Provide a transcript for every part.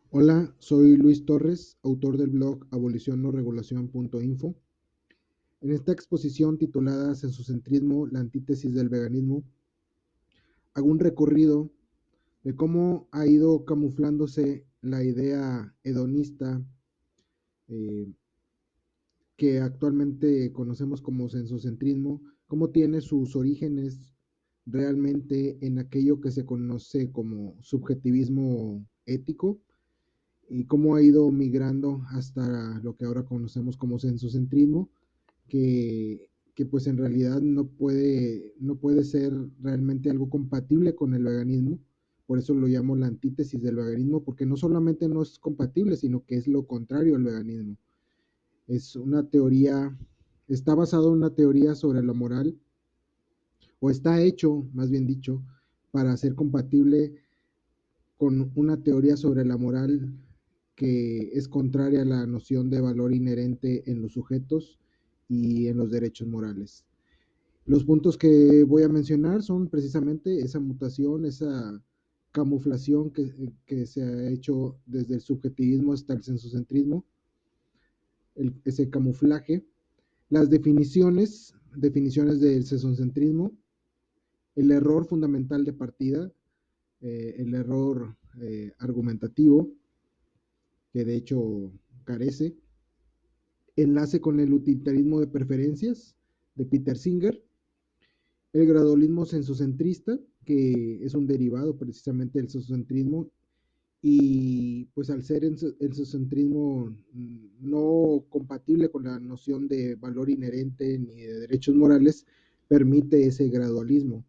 Hola, soy Luis Torres, autor del blog abolicionnoregulacion.info. En esta exposición titulada Sensocentrismo, la antítesis del veganismo, hago un recorrido de cómo ha ido camuflándose la idea hedonista eh, que actualmente conocemos como sensocentrismo, cómo tiene sus orígenes realmente en aquello que se conoce como subjetivismo ético y cómo ha ido migrando hasta lo que ahora conocemos como sensocentrismo, que pues en realidad no puede ser realmente algo compatible con el veganismo. Por eso lo llamo la antítesis del veganismo, porque no solamente no es compatible, sino que es lo contrario al veganismo. Es una teoría, está basado en una teoría sobre la moral, o está hecho, más bien dicho, para ser compatible con una teoría sobre la moral que es contraria a la noción de valor inherente en los sujetos y en los derechos morales. Los puntos que voy a mencionar son precisamente esa mutación, esa camuflación que se ha hecho desde el subjetivismo hasta el sensocentrismo, ese camuflaje, las definiciones del sensocentrismo, el error fundamental de partida, el error argumentativo, que de hecho carece, enlace con el utilitarismo de preferencias de Peter Singer, el gradualismo sensocentrista, que es un derivado precisamente del sensocentrismo, y pues al ser el sensocentrismo no compatible con la noción de valor inherente ni de derechos morales, permite ese gradualismo.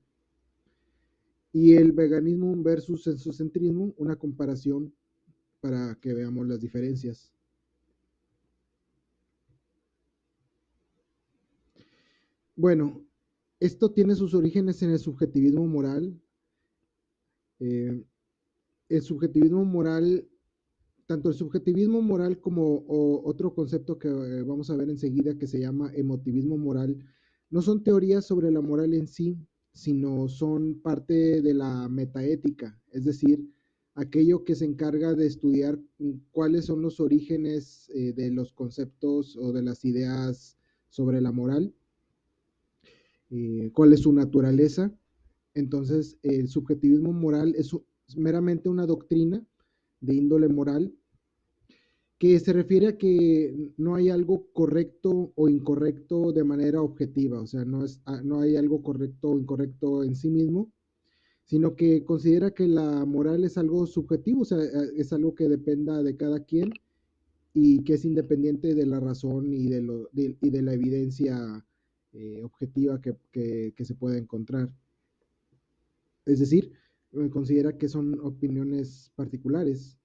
Y el veganismo versus sensocentrismo, una comparación para que veamos las diferencias. Bueno, esto tiene sus orígenes en el subjetivismo moral. Eh, el subjetivismo moral, tanto el subjetivismo moral como otro concepto que vamos a ver enseguida que se llama emotivismo moral, no son teorías sobre la moral en sí, sino son parte de la metaética, es decir, aquello que se encarga de estudiar cuáles son los orígenes de los conceptos o de las ideas sobre la moral, cuál es su naturaleza. Entonces, el subjetivismo moral es meramente una doctrina de índole moral que se refiere a que no hay algo correcto o incorrecto de manera objetiva, o sea, no hay algo correcto o incorrecto en sí mismo, sino que considera que la moral es algo subjetivo, o sea, es algo que dependa de cada quien y que es independiente de la razón y de la evidencia objetiva que se pueda encontrar. Es decir, considera que son opiniones particulares,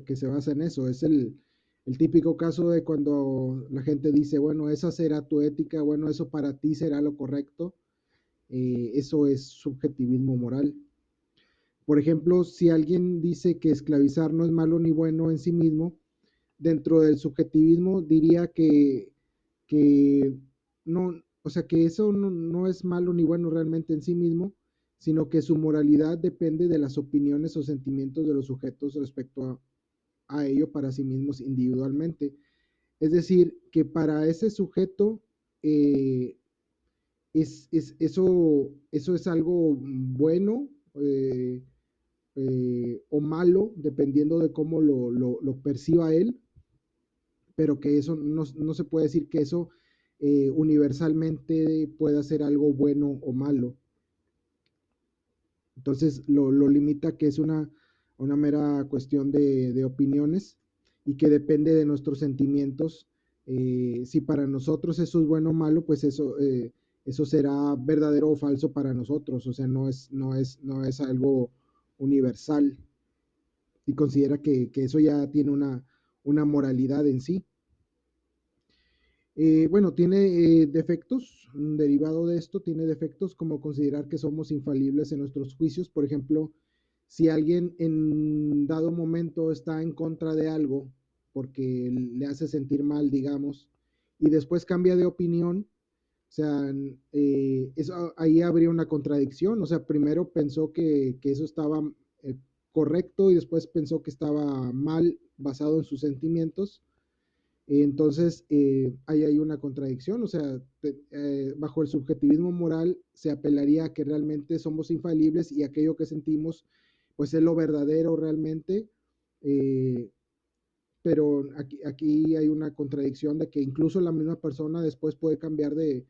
que se basa en eso. Es el típico caso de cuando la gente dice, bueno, esa será tu ética, bueno, eso para ti será lo correcto. Eso es subjetivismo moral. Por ejemplo, si alguien dice que esclavizar no es malo ni bueno en sí mismo, dentro del subjetivismo diría que no, o sea, que eso no es malo ni bueno realmente en sí mismo, sino que su moralidad depende de las opiniones o sentimientos de los sujetos respecto a ello para sí mismos individualmente. Es decir, que para ese sujeto eso es algo bueno o malo, dependiendo de cómo lo perciba él, pero que eso no se puede decir que eso universalmente pueda ser algo bueno o malo. Entonces lo limita que es una mera cuestión de opiniones y que depende de nuestros sentimientos. Si para nosotros eso es bueno o malo, pues eso será verdadero o falso para nosotros. O sea, no es algo universal y considera que eso ya tiene una moralidad en sí. Bueno, tiene defectos, derivado de esto, tiene defectos como considerar que somos infalibles en nuestros juicios. Por ejemplo, si alguien en dado momento está en contra de algo porque le hace sentir mal, digamos, y después cambia de opinión, o sea, eso, ahí habría una contradicción. O sea, primero pensó que eso estaba correcto y después pensó que estaba mal basado en sus sentimientos. Entonces, ahí hay una contradicción, o sea, bajo el subjetivismo moral se apelaría a que realmente somos infalibles y aquello que sentimos, pues es lo verdadero realmente, eh, pero aquí hay una contradicción de que incluso la misma persona después puede cambiar de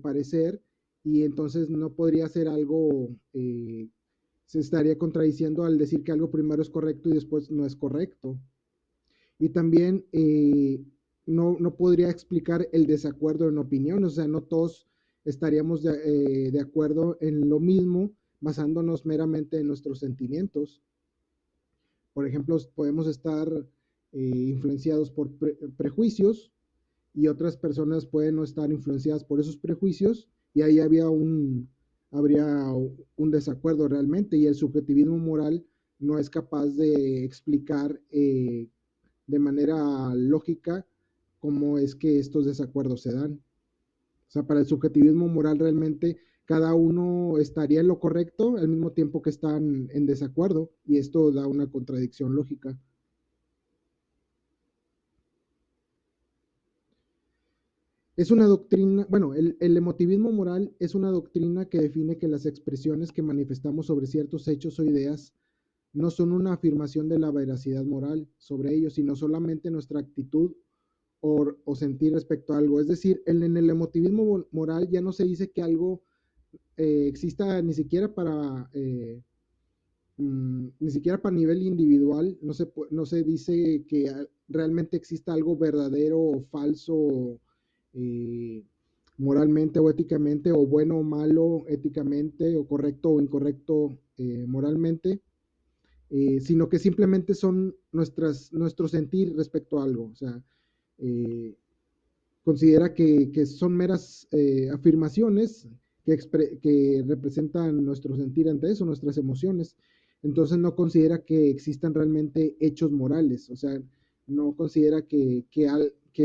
parecer y entonces no podría ser algo, se estaría contradiciendo al decir que algo primero es correcto y después no es correcto. Y también no podría explicar el desacuerdo en opiniones, o sea, no todos estaríamos de acuerdo en lo mismo basándonos meramente en nuestros sentimientos. Por ejemplo, podemos estar influenciados por prejuicios y otras personas pueden no estar influenciadas por esos prejuicios y ahí habría un desacuerdo realmente y el subjetivismo moral no es capaz de explicar de manera lógica cómo es que estos desacuerdos se dan. O sea, para el subjetivismo moral realmente cada uno estaría en lo correcto al mismo tiempo que están en desacuerdo y esto da una contradicción lógica. Es una doctrina, bueno, el emotivismo moral es una doctrina que define que las expresiones que manifestamos sobre ciertos hechos o ideas no son una afirmación de la veracidad moral sobre ellos, sino solamente nuestra actitud o sentir respecto a algo. Es decir, en el emotivismo moral ya no se dice que algo exista ni siquiera ni siquiera para nivel individual, no se dice que realmente exista algo verdadero o falso eh, moralmente o éticamente, o bueno o malo éticamente, o correcto o incorrecto moralmente, sino que simplemente son nuestro sentir respecto a algo. O sea, eh, considera que son meras afirmaciones que representan nuestro sentir ante eso, nuestras emociones. Entonces no considera que existan realmente hechos morales, o sea, no considera que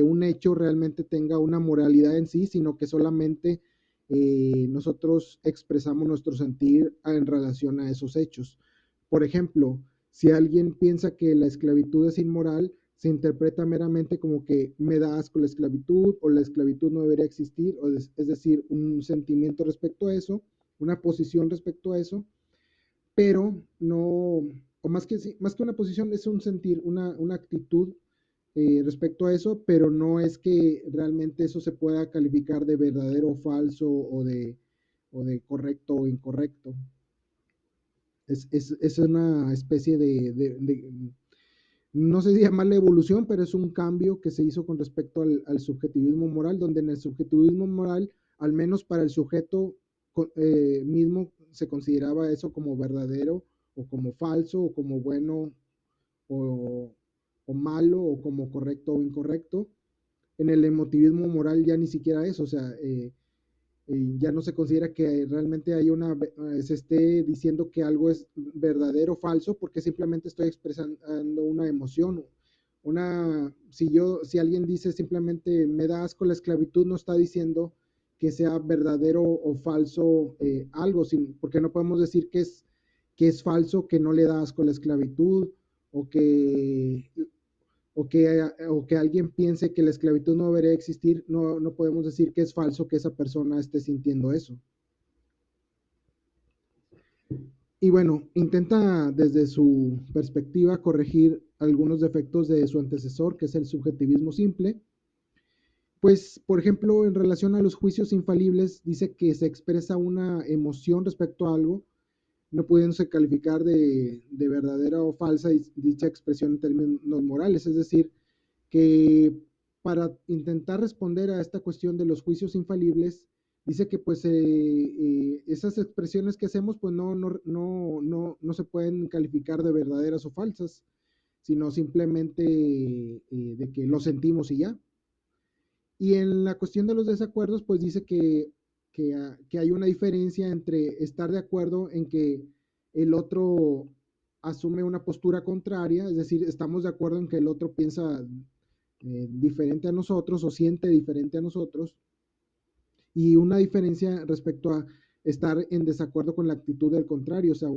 un hecho realmente tenga una moralidad en sí, sino que solamente nosotros expresamos nuestro sentir en relación a esos hechos. Por ejemplo, si alguien piensa que la esclavitud es inmoral, se interpreta meramente como que me da asco la esclavitud o la esclavitud no debería existir, es decir, un sentimiento respecto a eso, una posición respecto a eso, pero no, o más que una posición, es un sentir, una actitud respecto a eso, pero no es que realmente eso se pueda calificar de verdadero o falso o de correcto o incorrecto. Es una especie no sé si llamarle evolución, pero es un cambio que se hizo con respecto al subjetivismo moral, donde en el subjetivismo moral, al menos para el sujeto mismo, se consideraba eso como verdadero o como falso o como bueno o, o malo o como correcto o incorrecto. En el emotivismo moral ya ni siquiera eso, o sea, ya no se considera que realmente se esté diciendo que algo es verdadero o falso, porque simplemente estoy expresando una emoción. Si alguien dice simplemente me da asco la esclavitud, no está diciendo que sea verdadero o falso algo, porque no podemos decir que es falso, que no le da asco la esclavitud, o que o que alguien piense que la esclavitud no debería existir, no podemos decir que es falso que esa persona esté sintiendo eso. Y bueno, intenta desde su perspectiva corregir algunos defectos de su antecesor, que es el subjetivismo simple. Pues, por ejemplo, en relación a los juicios infalibles, dice que se expresa una emoción respecto a algo, no pudiéndose calificar de verdadera o falsa dicha expresión en términos morales. Es decir, que para intentar responder a esta cuestión de los juicios infalibles, dice que pues esas expresiones que hacemos pues no se pueden calificar de verdaderas o falsas, sino simplemente de que lo sentimos y ya. Y en la cuestión de los desacuerdos, pues dice que hay una diferencia entre estar de acuerdo en que el otro asume una postura contraria, es decir, estamos de acuerdo en que el otro piensa diferente a nosotros o siente diferente a nosotros, y una diferencia respecto a estar en desacuerdo con la actitud del contrario, o sea,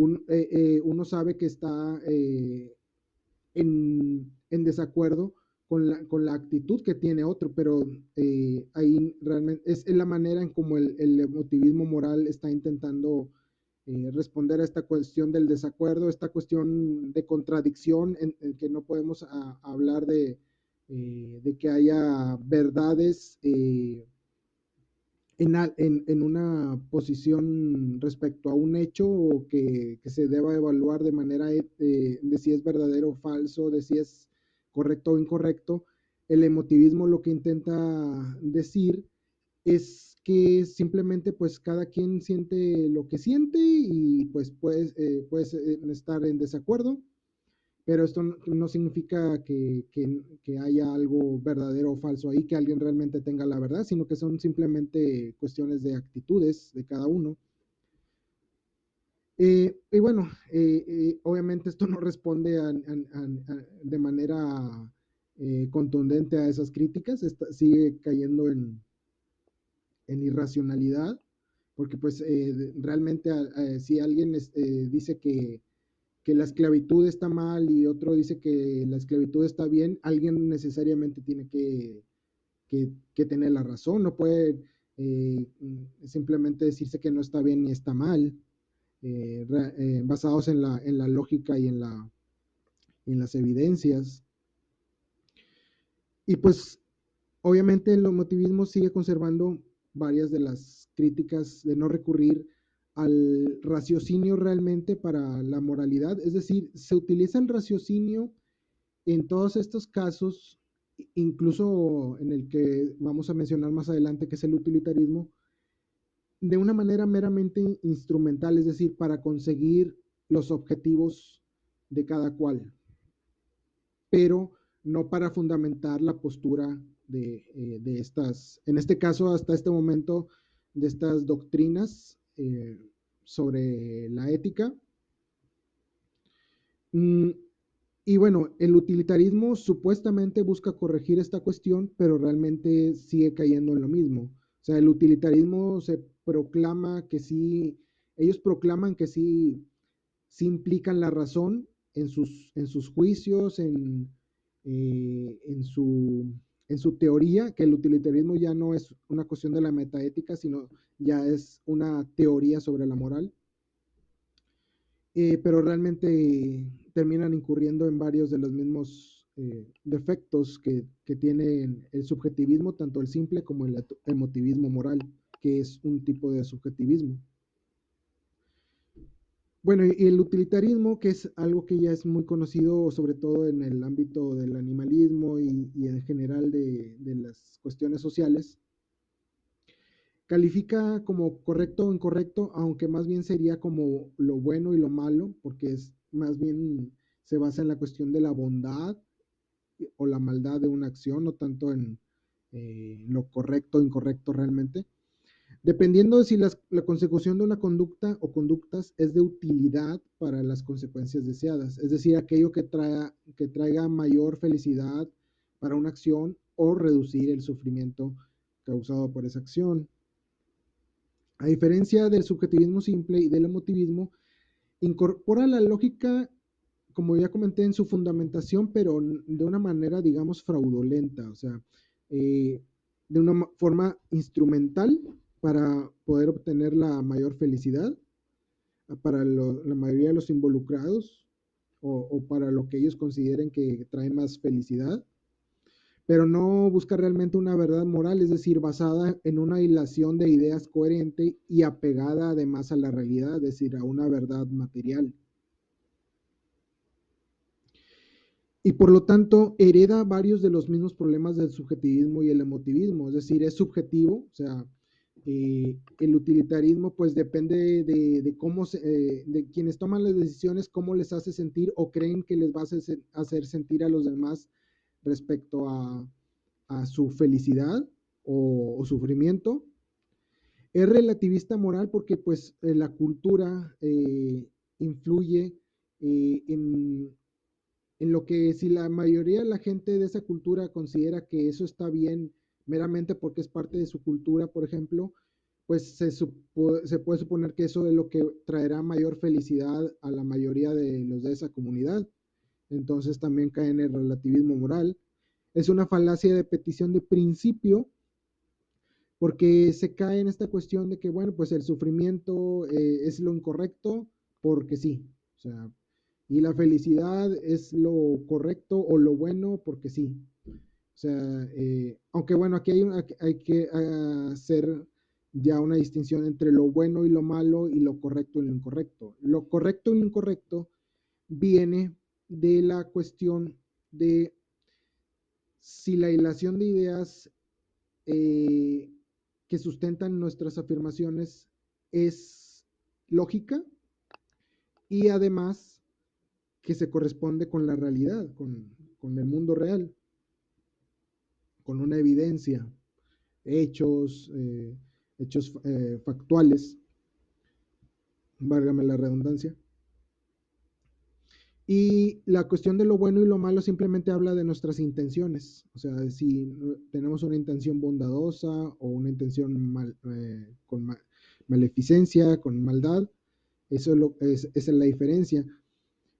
uno sabe que está en desacuerdo con la actitud que tiene otro, pero ahí realmente es la manera en como el emotivismo moral está intentando responder a esta cuestión del desacuerdo, esta cuestión de contradicción en que no podemos hablar de que haya verdades en una posición respecto a un hecho que se deba evaluar de manera de si es verdadero o falso, de si es correcto o incorrecto. El emotivismo lo que intenta decir es que simplemente pues cada quien siente lo que siente y pues puedes estar en desacuerdo, pero esto no significa que haya algo verdadero o falso ahí, que alguien realmente tenga la verdad, sino que son simplemente cuestiones de actitudes de cada uno. Y bueno, obviamente esto no responde de manera contundente a esas críticas, sigue cayendo en irracionalidad, porque pues realmente si alguien dice que la esclavitud está mal y otro dice que la esclavitud está bien, alguien necesariamente tiene que tener la razón, no puede simplemente decirse que no está bien ni está mal, basados en la lógica y en las evidencias. Y pues obviamente el emotivismo sigue conservando varias de las críticas de no recurrir al raciocinio realmente para la moralidad, es decir, se utiliza el raciocinio en todos estos casos, incluso en el que vamos a mencionar más adelante, que es el utilitarismo, de una manera meramente instrumental, es decir, para conseguir los objetivos de cada cual, pero no para fundamentar la postura de estas, en este caso, hasta este momento, de estas doctrinas sobre la ética. Mm, y bueno, el utilitarismo supuestamente busca corregir esta cuestión, pero realmente sigue cayendo en lo mismo. O sea, el utilitarismo se proclama que sí, ellos proclaman que sí, sí implican la razón en sus juicios, eh, en, su, en su teoría, que el utilitarismo ya no es una cuestión de la metaética, sino ya es una teoría sobre la moral, pero realmente terminan incurriendo en varios de los mismos defectos que tiene el subjetivismo, tanto el simple como el emotivismo moral, que es un tipo de subjetivismo. Bueno, y el utilitarismo, que es algo que ya es muy conocido, sobre todo en el ámbito del animalismo y en general de las cuestiones sociales, califica como correcto o incorrecto, aunque más bien sería como lo bueno y lo malo, porque es más bien se basa en la cuestión de la bondad o la maldad de una acción, no tanto en lo correcto o incorrecto realmente. Dependiendo de si la consecución de una conducta o conductas es de utilidad para las consecuencias deseadas, es decir, aquello que traiga mayor felicidad para una acción o reducir el sufrimiento causado por esa acción. A diferencia del subjetivismo simple y del emotivismo, incorpora la lógica, como ya comenté, en su fundamentación, pero de una manera, digamos, fraudulenta, o sea, de una forma instrumental para poder obtener la mayor felicidad para la mayoría de los involucrados o para lo que ellos consideren que trae más felicidad, pero no busca realmente una verdad moral, es decir, basada en una hilación de ideas coherente y apegada además a la realidad, es decir, a una verdad material. Y por lo tanto hereda varios de los mismos problemas del subjetivismo y el emotivismo, es decir, es subjetivo, o sea, el utilitarismo pues depende de cómo de quienes toman las decisiones, cómo les hace sentir o creen que les va a hacer sentir a los demás respecto a su felicidad o sufrimiento. Es relativista moral porque pues la cultura influye en lo que si la mayoría de la gente de esa cultura considera que eso está bien meramente porque es parte de su cultura, por ejemplo, pues se puede suponer que eso es lo que traerá mayor felicidad a la mayoría de los de esa comunidad. Entonces también cae en el relativismo moral. Es una falacia de petición de principio porque se cae en esta cuestión de que, bueno, pues el sufrimiento es lo incorrecto porque sí, o sea, y la felicidad es lo correcto o lo bueno porque sí. O sea, aunque bueno, aquí hay que hacer ya una distinción entre lo bueno y lo malo y lo correcto y lo incorrecto. Lo correcto y lo incorrecto viene de la cuestión de si la hilación de ideas eh, que sustentan nuestras afirmaciones es lógica y además que se corresponde con la realidad, con el mundo real, con una evidencia, hechos, hechos factuales, válgame la redundancia. Y la cuestión de lo bueno y lo malo simplemente habla de nuestras intenciones. O sea, si tenemos una intención bondadosa o una intención con maleficencia, con maldad, eso esa es la diferencia.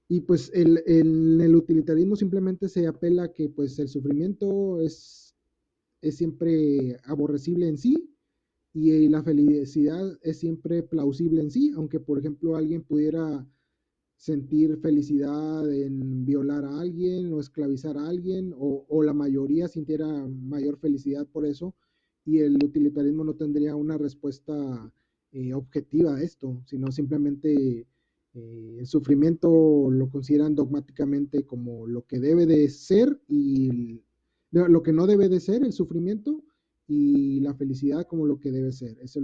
Y pues el utilitarismo simplemente se apela a que pues el sufrimiento es siempre aborrecible en sí y la felicidad es siempre plausible en sí, aunque por ejemplo alguien pudiera sentir felicidad en violar a alguien o esclavizar a alguien, o la mayoría sintiera mayor felicidad por eso, y el utilitarismo no tendría una respuesta objetiva a esto, sino simplemente el sufrimiento lo consideran dogmáticamente como lo que debe de ser y lo que no debe de ser el sufrimiento y la felicidad como lo que debe ser. Eso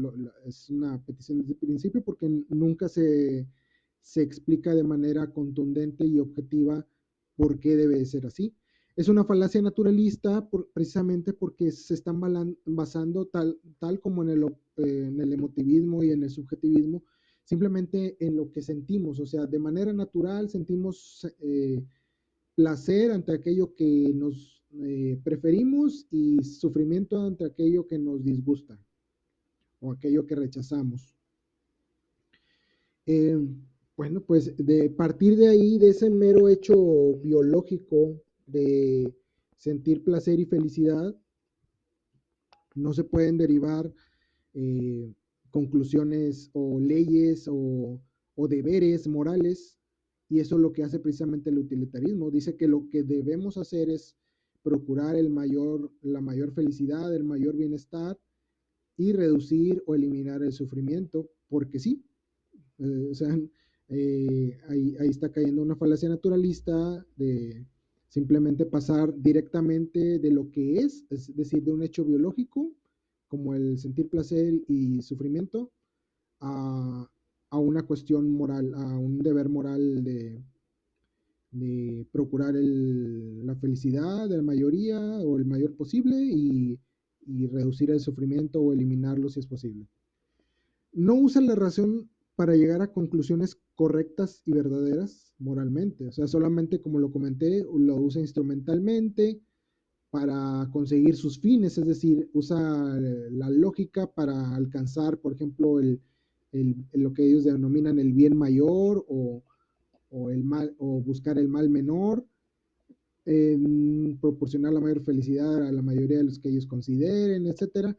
es una petición desde el principio porque nunca se explica de manera contundente y objetiva por qué debe de ser así. Es una falacia naturalista precisamente porque se están basando tal como en el emotivismo y en el subjetivismo, simplemente en lo que sentimos, o sea, de manera natural sentimos placer ante aquello que nos preferimos y sufrimiento ante aquello que nos disgusta o aquello que rechazamos. Eh, bueno, pues de partir de ahí, de ese mero hecho biológico de sentir placer y felicidad, no se pueden derivar eh, conclusiones o leyes o deberes morales, y eso es lo que hace precisamente el utilitarismo. Dice que lo que debemos hacer es procurar la mayor felicidad, el mayor bienestar y reducir o eliminar el sufrimiento, porque sí, o sea, ahí está cayendo una falacia naturalista de simplemente pasar directamente de lo que es decir, de un hecho biológico, como el sentir placer y sufrimiento, a, a una cuestión moral, a un deber moral de procurar la felicidad de la mayoría o el mayor posible y reducir el sufrimiento o eliminarlo si es posible. No usa la razón para llegar a conclusiones correctas y verdaderas moralmente. O sea, solamente como lo comenté, lo usa instrumentalmente para conseguir sus fines, es decir, usa la lógica para alcanzar, por ejemplo, lo que ellos denominan el bien mayor o el mal, o buscar el mal menor, proporcionar la mayor felicidad a la mayoría de los que ellos consideren, etcétera,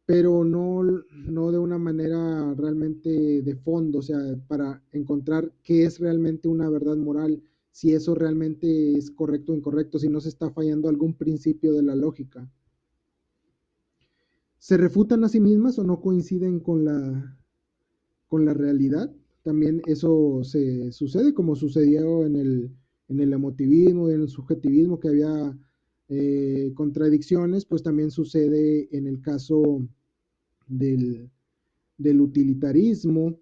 pero no de una manera realmente de fondo, o sea, para encontrar qué es realmente una verdad moral, si eso realmente es correcto o incorrecto, si no se está fallando algún principio de la lógica. ¿Se refutan a sí mismas o no coinciden con la realidad? También eso se sucede como sucedió en el emotivismo, en el subjetivismo, que había contradicciones, pues también sucede en el caso del, del utilitarismo.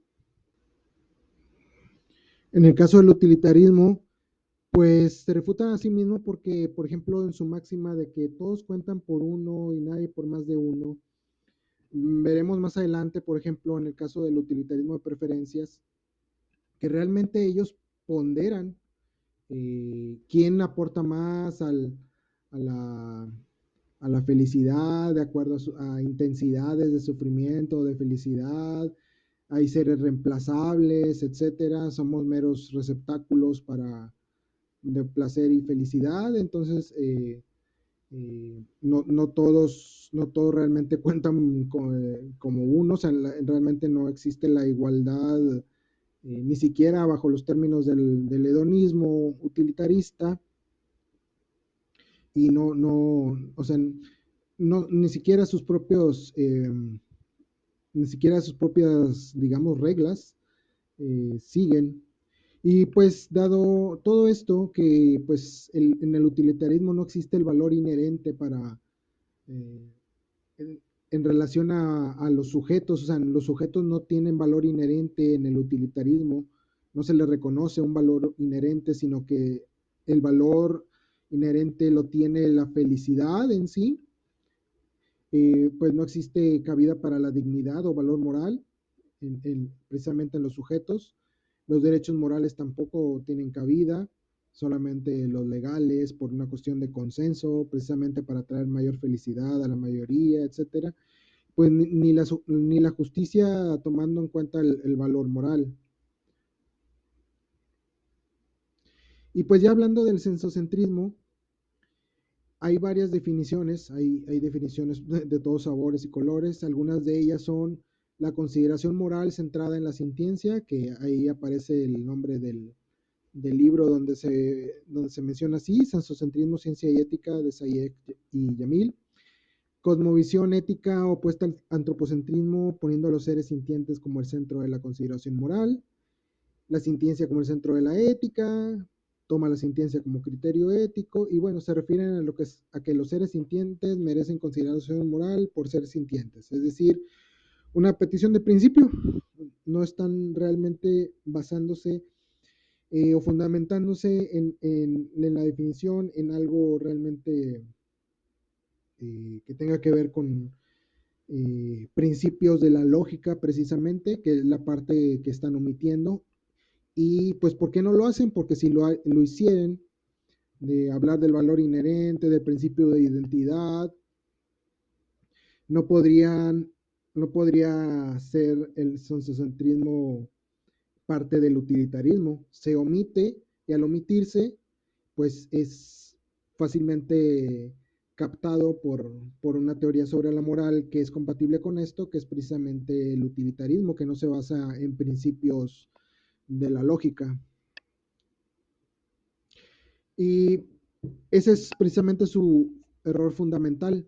En el caso del utilitarismo, pues se refutan a sí mismo porque, por ejemplo, en su máxima de que todos cuentan por uno y nadie por más de uno, veremos más adelante, por ejemplo, en el caso del utilitarismo de preferencias, que realmente ellos ponderan quién aporta más a, la, a la felicidad, de acuerdo a intensidades de sufrimiento, de felicidad. Hay seres reemplazables, etcétera. Somos meros receptáculos para de placer y felicidad. Entonces, no todos realmente cuentan como uno. O sea, realmente no existe la igualdad, ni siquiera bajo los términos del hedonismo utilitarista. Y o sea, no, ni siquiera sus propias, digamos, reglas siguen. Y pues dado todo esto, que pues en el utilitarismo no existe el valor inherente para, eh, en relación a los sujetos. O sea, los sujetos no tienen valor inherente en el utilitarismo, no se les reconoce un valor inherente, sino que el valor inherente lo tiene la felicidad en sí. Pues no existe cabida para la dignidad o valor moral precisamente en los sujetos. Los derechos morales tampoco tienen cabida, solamente los legales por una cuestión de consenso, precisamente para traer mayor felicidad a la mayoría, etcétera. Pues ni la justicia tomando en cuenta el valor moral. Y pues ya hablando del sensocentrismo, hay varias definiciones, hay definiciones de todos sabores y colores. Algunas de ellas son la consideración moral centrada en la sintiencia, que ahí aparece el nombre del libro donde se menciona así: Sensocentrismo, Ciencia y Ética, de Sayek y Yamil. Cosmovisión ética opuesta al antropocentrismo, poniendo a los seres sintientes como el centro de la consideración moral. La sintiencia como el centro de la ética, toma la sintiencia como criterio ético. Y bueno, se refieren a lo que es a que los seres sintientes merecen consideración moral por ser sintientes. Es decir, una petición de principio. No están realmente basándose o fundamentándose en la definición, en algo realmente que tenga que ver con principios de la lógica, precisamente, que es la parte que están omitiendo. Y pues, ¿por qué no lo hacen? Porque si lo hicieran, de hablar del valor inherente, del principio de identidad, no podrían, no podría ser el sociocentrismo parte del utilitarismo. Se omite, y al omitirse, pues es fácilmente captado por una teoría sobre la moral que es compatible con esto, que es precisamente el utilitarismo, que no se basa en principios de la lógica. Y ese es precisamente su error fundamental,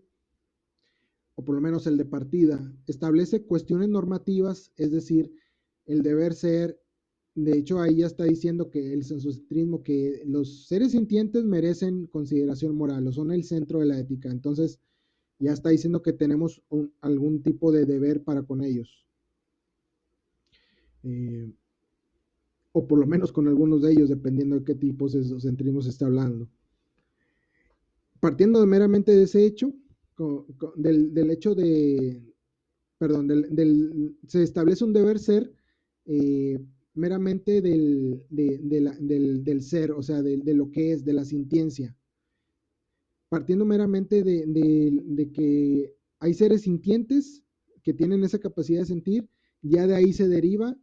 o por lo menos el de partida. Establece cuestiones normativas, es decir, el deber ser. De hecho, ahí ya está diciendo que el sensocentrismo, que los seres sintientes merecen consideración moral o son el centro de la ética. Entonces, ya está diciendo que tenemos algún tipo de deber para con ellos. O por lo menos con algunos de ellos, dependiendo de qué tipo de sensocentrismo se está hablando. Partiendo meramente de ese hecho, del hecho de, perdón, se establece un deber ser eh, meramente del ser, o sea, de lo que es, de la sintiencia. Partiendo meramente de que hay seres sintientes que tienen esa capacidad de sentir, ya de ahí se deriva,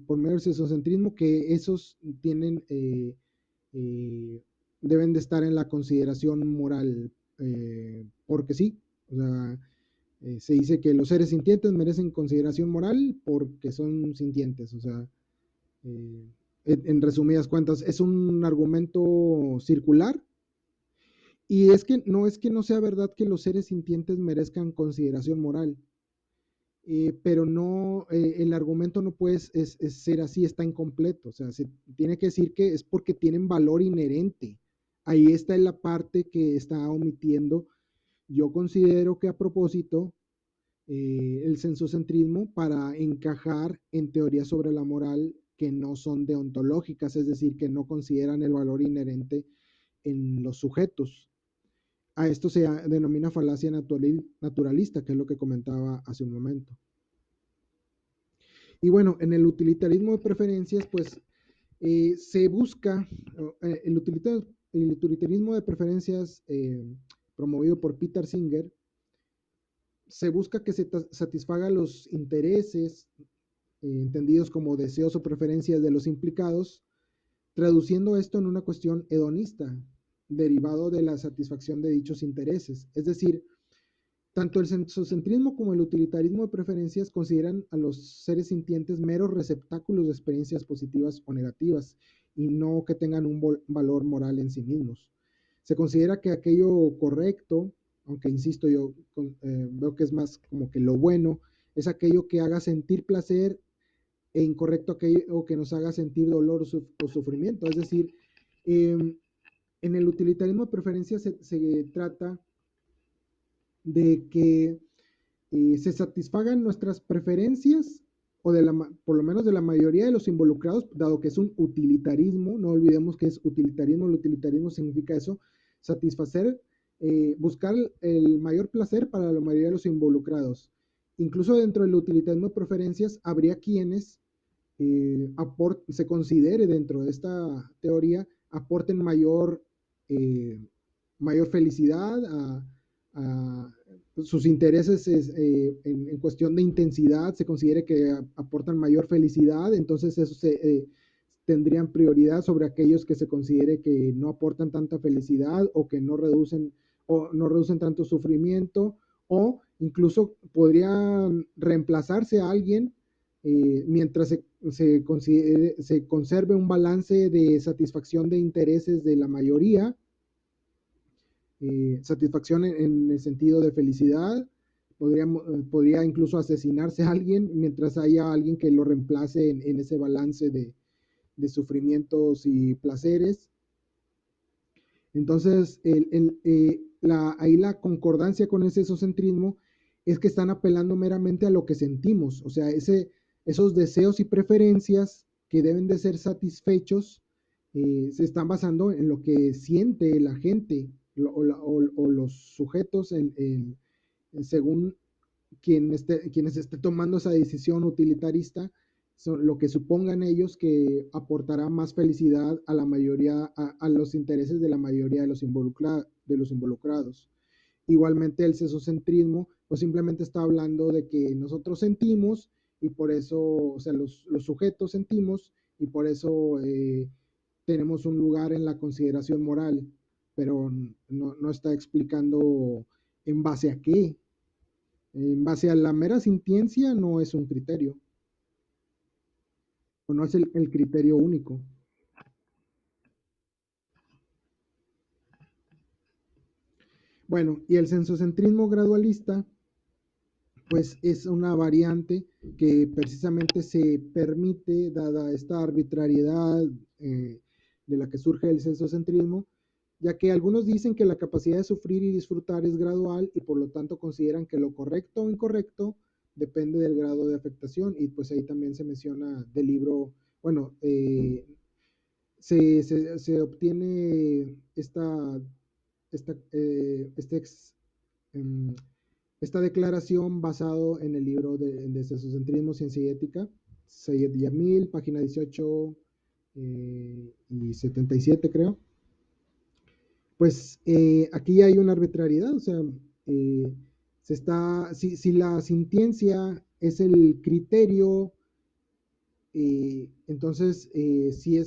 por medio del sensocentrismo, que esos tienen, deben de estar en la consideración moral, porque sí. O sea, se dice que los seres sintientes merecen consideración moral porque son sintientes. O sea, en resumidas cuentas, es un argumento circular. Y es que no sea verdad que los seres sintientes merezcan consideración moral, pero no, el argumento no puede ser así, está incompleto. O sea, se tiene que decir que es porque tienen valor inherente. Ahí está en la parte que está omitiendo. Yo considero que a propósito, el sensocentrismo para encajar en teorías sobre la moral que no son deontológicas, es decir, que no consideran el valor inherente en los sujetos. A esto se denomina falacia naturalista, que es lo que comentaba hace un momento. Y bueno, en el utilitarismo de preferencias, pues se busca, el utilitarismo de preferencias promovido por Peter Singer, se busca que se satisfaga los intereses, entendidos como deseos o preferencias de los implicados, traduciendo esto en una cuestión hedonista, derivado de la satisfacción de dichos intereses. Es decir, tanto el sensocentrismo como el utilitarismo de preferencias consideran a los seres sintientes meros receptáculos de experiencias positivas o negativas y no que tengan un valor moral en sí mismos. Se considera que aquello correcto, aunque insisto yo veo que es más como que lo bueno, es aquello que haga sentir placer e incorrecto aquello que nos haga sentir dolor o sufrimiento. Es decir, eh, en el utilitarismo de preferencias se trata de que se satisfagan nuestras preferencias o por lo menos de la mayoría de los involucrados, dado que es un utilitarismo, no olvidemos que es utilitarismo, el utilitarismo significa eso, satisfacer, buscar el mayor placer para la mayoría de los involucrados. Incluso dentro del utilitarismo de preferencias habría quienes se considere dentro de esta teoría aporten eh, mayor felicidad a sus intereses en cuestión de intensidad, se considere que aportan mayor felicidad, entonces eso tendrían prioridad sobre aquellos que se considere que no aportan tanta felicidad o no reducen tanto sufrimiento, o incluso podrían reemplazarse a alguien mientras se conserve un balance de satisfacción de intereses de la mayoría, satisfacción en el sentido de felicidad, podría incluso asesinarse a alguien mientras haya alguien que lo reemplace en ese balance de sufrimientos y placeres. Entonces, ahí la concordancia con ese esocentrismo es que están apelando meramente a lo que sentimos, o sea, esos deseos y preferencias que deben de ser satisfechos se están basando en lo que siente la gente o los sujetos según quienes esté tomando esa decisión utilitarista, son lo que supongan ellos que aportará más felicidad a la mayoría, a los intereses de la mayoría de los involucrados. Igualmente el sesocentrismo pues simplemente está hablando de que nosotros sentimos y por eso, o sea, los sujetos sentimos y por eso tenemos un lugar en la consideración moral, pero no está explicando en base a qué. En base a la mera sintiencia no es un criterio, o no es el criterio único. Bueno, y el sensocentrismo gradualista, pues es una variante que precisamente se permite, dada esta arbitrariedad de la que surge el sensocentrismo, ya que algunos dicen que la capacidad de sufrir y disfrutar es gradual y por lo tanto consideran que lo correcto o incorrecto depende del grado de afectación, y pues ahí también se menciona del libro, bueno, se obtiene esta, este ex, um, esta declaración basado en el libro de sesocentrismo, ciencia y ética, Sayed Yamil, página 18 y 77 creo. Pues aquí hay una arbitrariedad, o sea, si la sintiencia es el criterio, entonces sí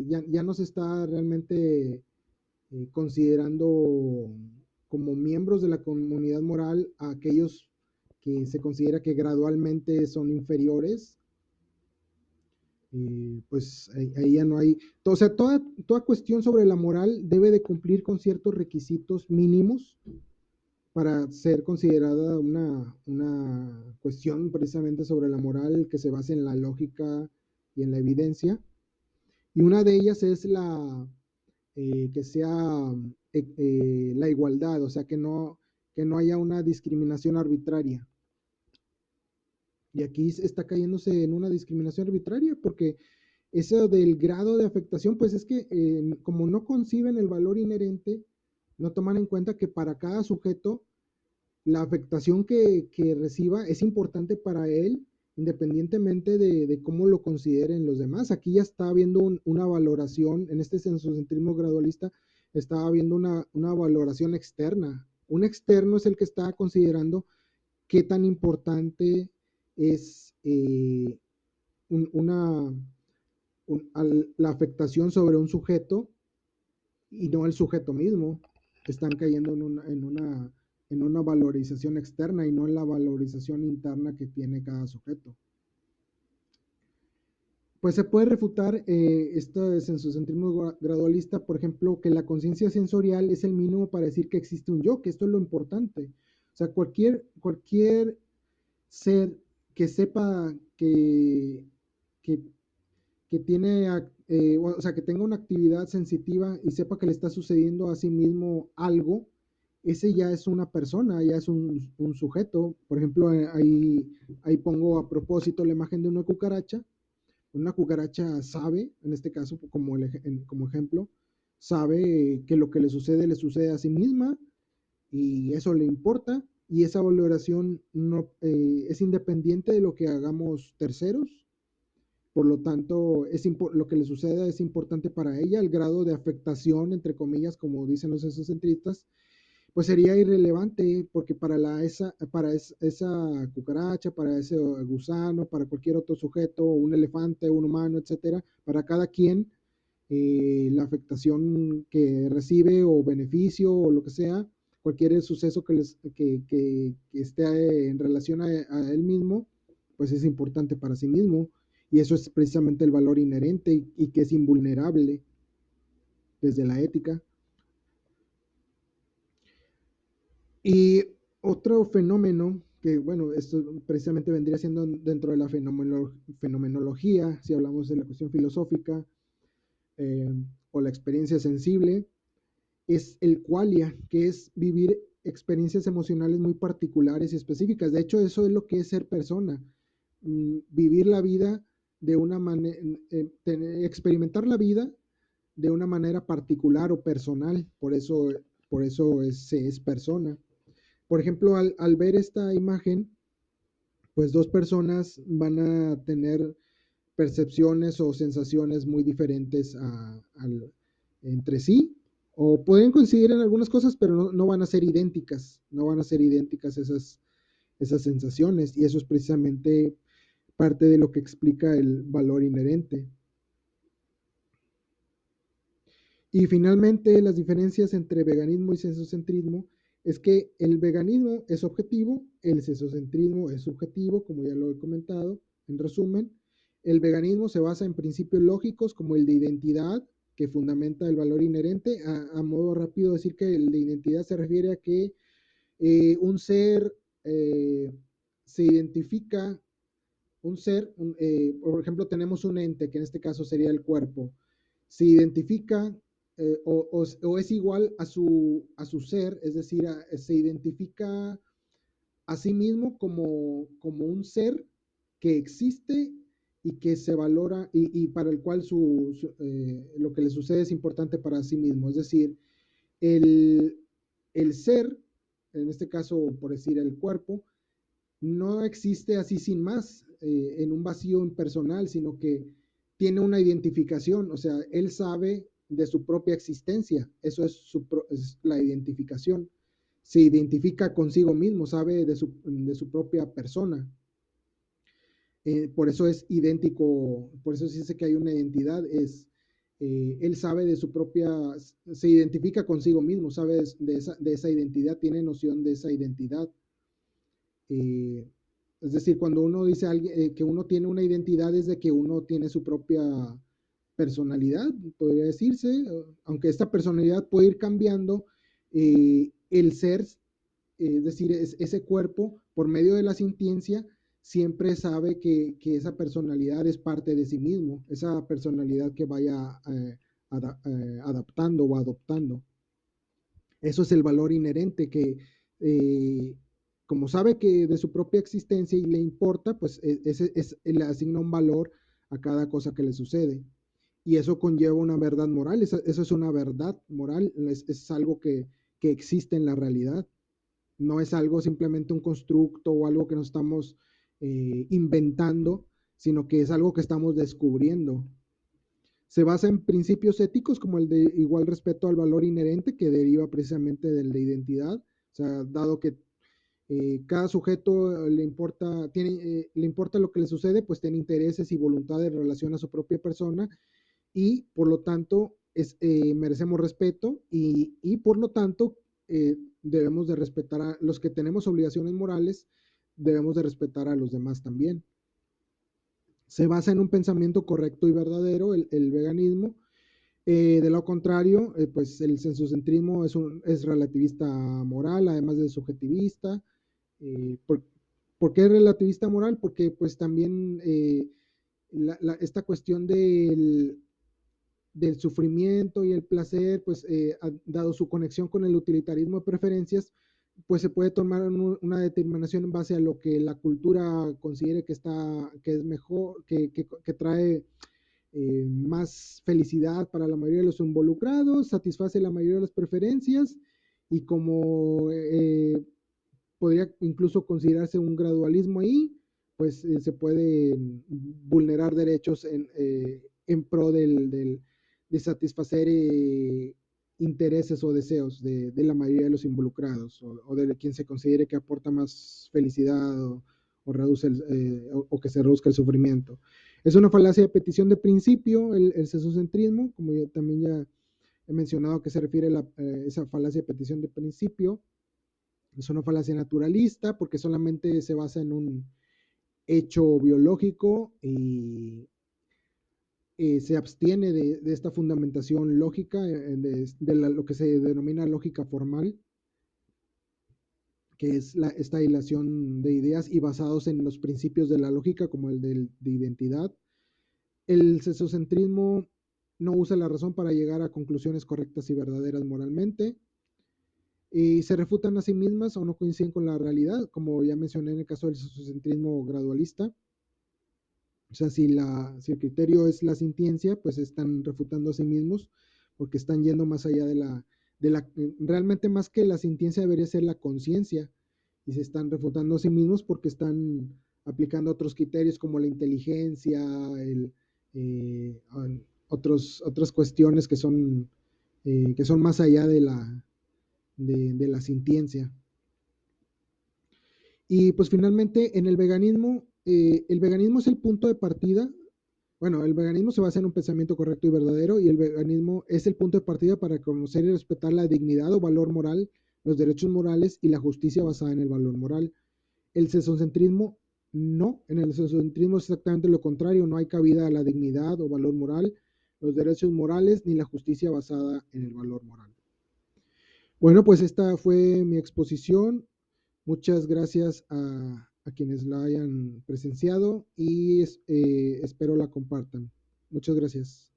ya no se está realmente considerando como miembros de la comunidad moral a aquellos que se considera que gradualmente son inferiores, pues ahí ya no hay, o sea, toda cuestión sobre la moral debe de cumplir con ciertos requisitos mínimos para ser considerada una cuestión precisamente sobre la moral que se base en la lógica y en la evidencia. Y una de ellas es que sea la igualdad, o sea, que no haya una discriminación arbitraria. Y aquí está cayéndose en una discriminación arbitraria porque eso del grado de afectación, pues es que como no conciben el valor inherente, no toman en cuenta que para cada sujeto la afectación que reciba es importante para él, independientemente de cómo lo consideren los demás. Aquí ya está habiendo una valoración, en este sensocentrismo gradualista, está habiendo una valoración externa Un externo es el que está considerando qué tan importante es una, la afectación sobre un sujeto y no el sujeto mismo. Están cayendo en una valorización externa y no en la valorización interna que tiene cada sujeto. Pues se puede refutar este sensocentrismo gradualista, por ejemplo, que la conciencia sensorial es el mínimo para decir que existe un yo, que esto es lo importante. O sea, cualquier ser que sepa que, que tiene, o sea, que tenga una actividad sensitiva y sepa que le está sucediendo a sí mismo algo, ese ya es una persona, ya es un sujeto. Por ejemplo, ahí pongo a propósito la imagen de una cucaracha. Una cucaracha sabe, en este caso como ejemplo, sabe que lo que le sucede a sí misma y eso le importa y esa valoración no, es independiente de lo que hagamos terceros. Por lo tanto, lo que le sucede es importante para ella. El grado de afectación, entre comillas, como dicen los exocentristas, pues sería irrelevante porque esa cucaracha, para ese gusano, para cualquier otro sujeto, un elefante, un humano, etcétera, para cada quien, la afectación que recibe o beneficio o lo que sea, cualquier suceso que esté en relación a él mismo, pues es importante para sí mismo. Y eso es precisamente el valor inherente y que es invulnerable desde la ética. Y otro fenómeno que, bueno, esto precisamente vendría siendo dentro de la fenomenología, si hablamos de la cuestión filosófica, eh, o la experiencia sensible, es el qualia, que es vivir experiencias emocionales muy particulares y específicas. De hecho, eso es lo que es ser persona. Vivir la vida de una manera, experimentar la vida de una manera particular o personal. Por eso se es persona. Por ejemplo, al ver esta imagen, pues dos personas van a tener percepciones o sensaciones muy diferentes entre sí, o pueden coincidir en algunas cosas, pero no van a ser idénticas, no van a ser idénticas esas sensaciones, y eso es precisamente parte de lo que explica el valor inherente. Y finalmente, las diferencias entre veganismo y sensocentrismo es que el veganismo es objetivo, el sensocentrismo es subjetivo, como ya lo he comentado. En resumen, el veganismo se basa en principios lógicos como el de identidad, que fundamenta el valor inherente. A modo rápido decir que el de identidad se refiere a que un ser se identifica, por ejemplo, tenemos un ente, que en este caso sería el cuerpo, se identifica o es igual a su ser, es decir, se identifica a sí mismo como un ser que existe y que se valora y para el cual lo que le sucede es importante para sí mismo. Es decir, el, el ser, en este caso, por decir, el cuerpo, no existe así sin más, en un vacío impersonal, sino que tiene una identificación, o sea, él sabe de su propia existencia, eso es la identificación. Se identifica consigo mismo, sabe de su propia persona. Por eso es idéntico, por eso se dice que hay una identidad, él sabe de su propia, se identifica consigo mismo, sabe de esa identidad, tiene noción de esa identidad. Eh, es decir, cuando uno dice que uno tiene una identidad es de que uno tiene su propia personalidad, podría decirse, aunque esta personalidad puede ir cambiando, el ser, es decir, ese cuerpo, por medio de la sintiencia, siempre sabe que esa personalidad es parte de sí mismo, esa personalidad que vaya adaptando o adoptando. Eso es el valor inherente que, eh, como sabe que de su propia existencia y le importa, pues le asigna un valor a cada cosa que le sucede. Y eso conlleva una verdad moral, eso es una verdad moral, es algo que existe en la realidad. No es algo simplemente un constructo o algo que nos estamos inventando, sino que es algo que estamos descubriendo. Se basa en principios éticos como el de igual respeto al valor inherente que deriva precisamente del de identidad. O sea, dado que cada sujeto le importa lo que le sucede, pues tiene intereses y voluntad en relación a su propia persona y por lo tanto merecemos respeto y por lo tanto debemos de respetar a los que tenemos obligaciones morales, debemos de respetar a los demás también. Se basa en un pensamiento correcto y verdadero, el veganismo. De lo contrario, pues el sensocentrismo es relativista moral, además de subjetivista. Eh, por, ¿Por qué es relativista moral? Porque pues también esta cuestión del sufrimiento y el placer, pues dado su conexión con el utilitarismo de preferencias, pues se puede tomar una determinación en base a lo que la cultura considere que es mejor, que trae más felicidad para la mayoría de los involucrados, satisface la mayoría de las preferencias y como podría incluso considerarse un gradualismo ahí, pues se puede vulnerar derechos en pro de satisfacer intereses o deseos de la mayoría de los involucrados o de quien se considere que aporta más felicidad o reduce o que se reduzca el sufrimiento. Es una falacia de petición de principio, el sesocentrismo, como también ya he mencionado a qué se refiere esa falacia de petición de principio. Es una falacia naturalista porque solamente se basa en un hecho biológico y se abstiene de esta fundamentación lógica, lo que se denomina lógica formal, que es esta hilación de ideas y basados en los principios de la lógica como de identidad. El sesocentrismo no usa la razón para llegar a conclusiones correctas y verdaderas moralmente. Y se refutan a sí mismas o no coinciden con la realidad, como ya mencioné en el caso del sociocentrismo gradualista. O sea, si el criterio es la sintiencia, pues están refutando a sí mismos porque están yendo más allá realmente más que la sintiencia debería ser la conciencia y se están refutando a sí mismos porque están aplicando otros criterios como la inteligencia, eh, otras cuestiones que son más allá de la sintiencia. Y pues finalmente en el veganismo es el punto de partida. Bueno, el veganismo se basa en un pensamiento correcto y verdadero y el veganismo es el punto de partida para conocer y respetar la dignidad o valor moral, los derechos morales y la justicia basada en el valor moral. El sesocentrismo no, en el sesocentrismo es exactamente lo contrario, no hay cabida a la dignidad o valor moral, los derechos morales ni la justicia basada en el valor moral. Bueno, pues esta fue mi exposición. Muchas gracias a quienes la hayan presenciado y espero la compartan. Muchas gracias.